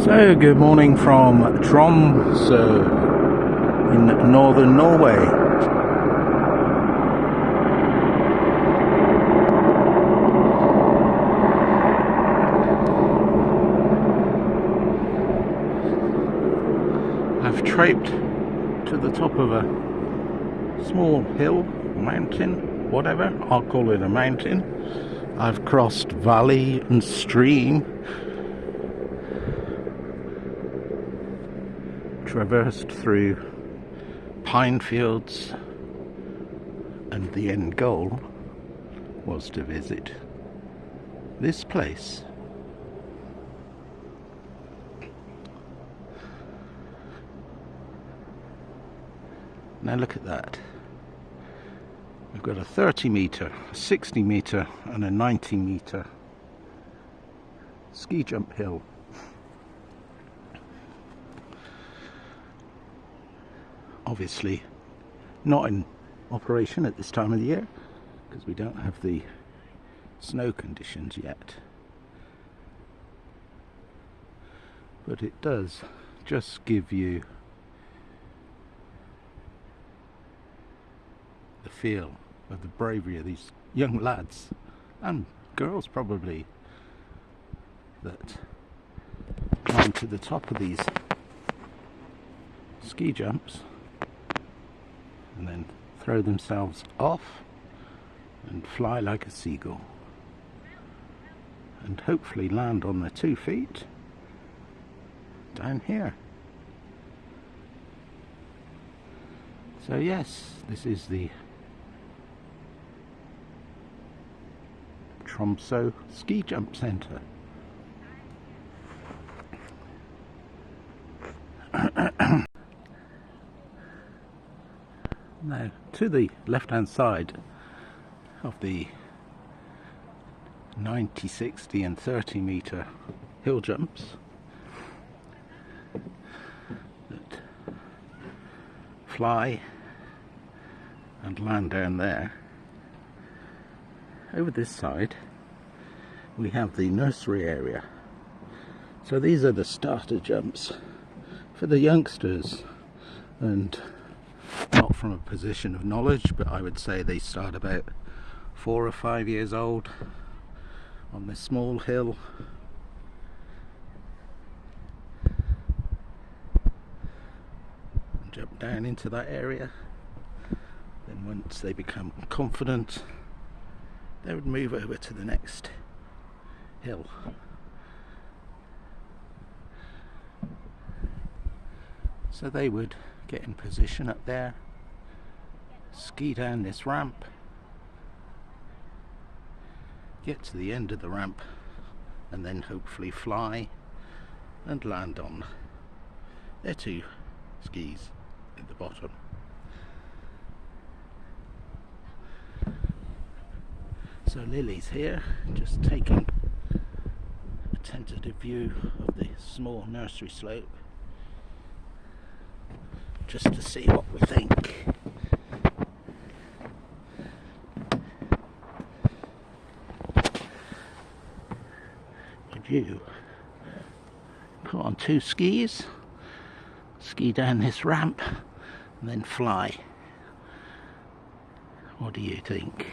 So, good morning from Tromso in northern Norway. I've traipsed to the top of a small hill, mountain, whatever, I'll call it a mountain. I've crossed valley and stream, traversed through pine fields, and the end goal was to visit this place. Now look at that. We've got a 30 metre, a 60 metre and a 90 metre ski jump hill. Obviously not in operation at this time of the year because we don't have the snow conditions yet, but it does just give you the feel of the bravery of these young lads and girls probably that climb to the top of these ski jumps and then throw themselves off and fly like a seagull and hopefully land on their 2 feet down here. So yes, this is the Tromso Ski Jump Centre. Now, to the left-hand side of the 90, 60 and 30 metre hill jumps that fly and land down there, over this side we have the nursery area. So these are the starter jumps for the youngsters, and not from a position of knowledge, but I would say they start about 4 or 5 years old on this small hill. And jump down into that area. Then once they become confident, they would move over to the next hill. So they would get in position up there, ski down this ramp, get to the end of the ramp, and then hopefully fly and land on their 2 skis at the bottom. So Lily's here, just taking a tentative view of the small nursery slope, just to see what we think. Would you put on 2 skis, ski down this ramp, and then fly? What do you think?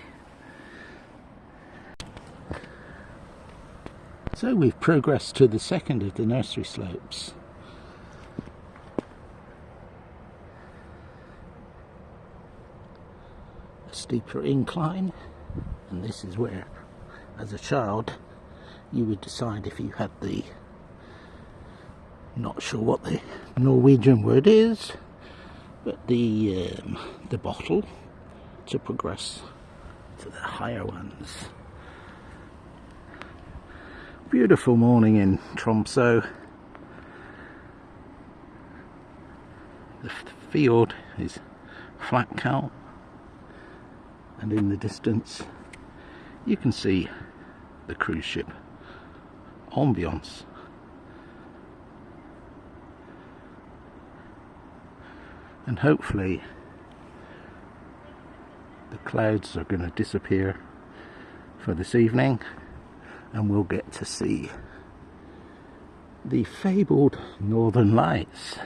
So we've progressed to the second of the nursery slopes. A steeper incline, and this is where, as a child, you would decide if you had the, not sure what the Norwegian word is, but the bottle to progress to the higher ones. Beautiful morning in Tromso. The field is flat calm, and in the distance you can see the cruise ship Ambience. And hopefully the clouds are going to disappear for this evening and we'll get to see the fabled Northern Lights.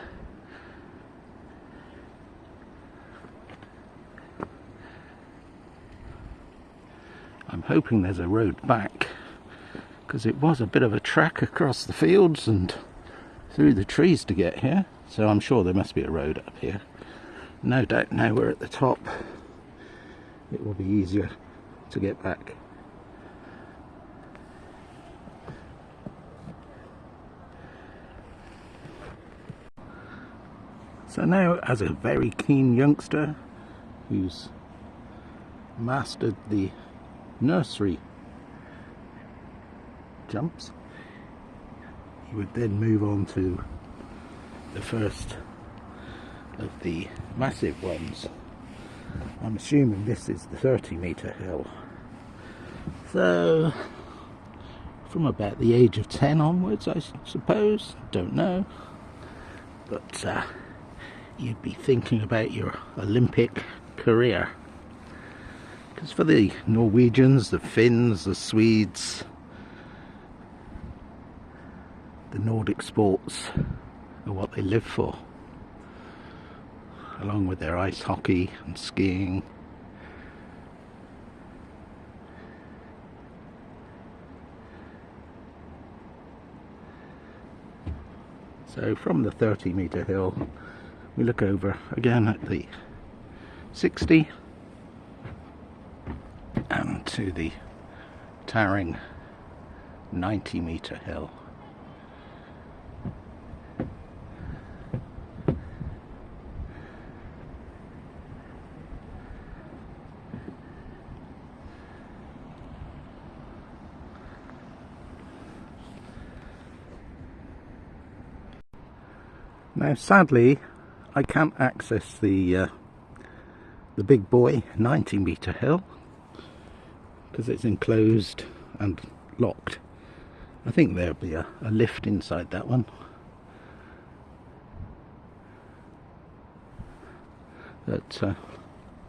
I'm hoping there's a road back, because it was a bit of a trek across the fields and through the trees to get here, so I'm sure there must be a road up here. No doubt now we're at the top, it will be easier to get back. So now, as a very keen youngster who's mastered the nursery jumps, you would then move on to the first of the massive ones. I'm assuming this is the 30-meter hill. So from about the age of 10 onwards, I suppose, don't know, but you'd be thinking about your Olympic career. Because for the Norwegians, the Finns, the Swedes, the Nordic sports are what they live for, along with their ice hockey and skiing. So from the 30-meter hill, we look over again at the 60 and to the towering 90-meter hill. Now sadly I can't access the big boy 90-meter hill because it's enclosed and locked. I think there'll be a lift inside that one. But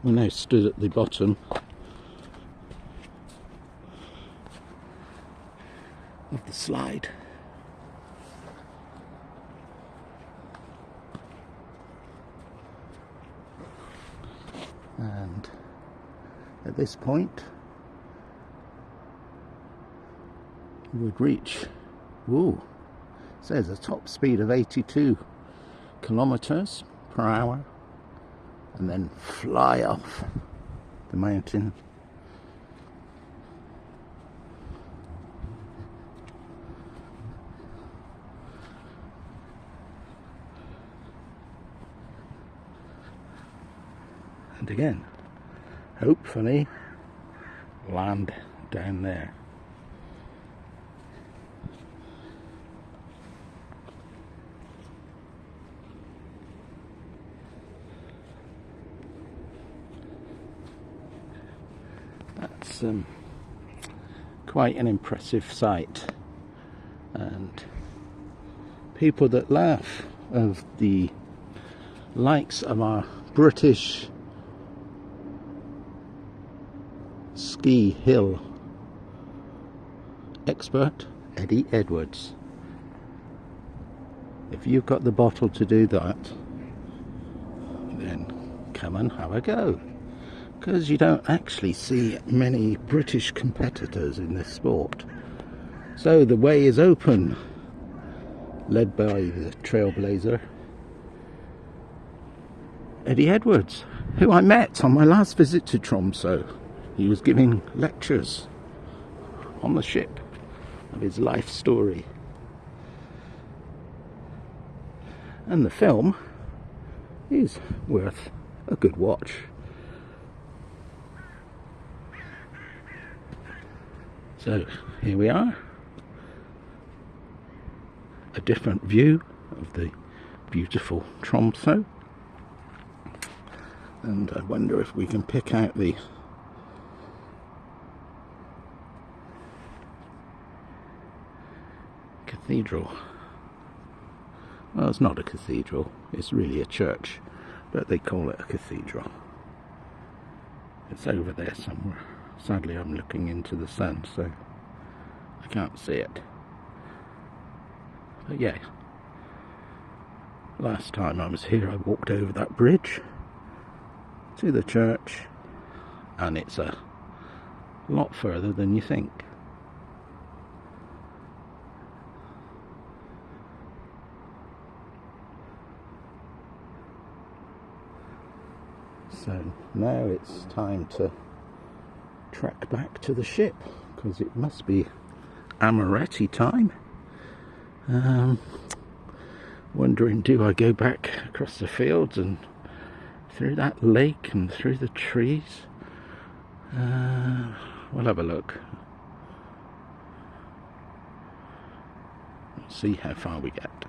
we now stood at the bottom of the slide. And at this point you would reach, it says a top speed of 82 kilometers per hour, and then fly off the mountain. And again, hopefully land down there. That's quite an impressive sight, and people that laugh of the likes of our British ski hill expert Eddie Edwards. If you've got the bottle to do that, then come and have a go, because you don't actually see many British competitors in this sport. So the way is open, led by the trailblazer Eddie Edwards, who I met on my last visit to Tromso. He was giving lectures on the ship of his life story. And the film is worth a good watch. So here we are, a different view of the beautiful Tromso, and I wonder if we can pick out the cathedral. Well, it's not a cathedral, it's really a church, but they call it a cathedral. It's over there somewhere. Sadly, I'm looking into the sun, so I can't see it. But yeah, last time I was here I walked over that bridge to the church, and it's a lot further than you think. So now it's time to trek back to the ship, because it must be Amaretti time. Wondering, do I go back across the fields and through that lake and through the trees? We'll have a look. See how far we get.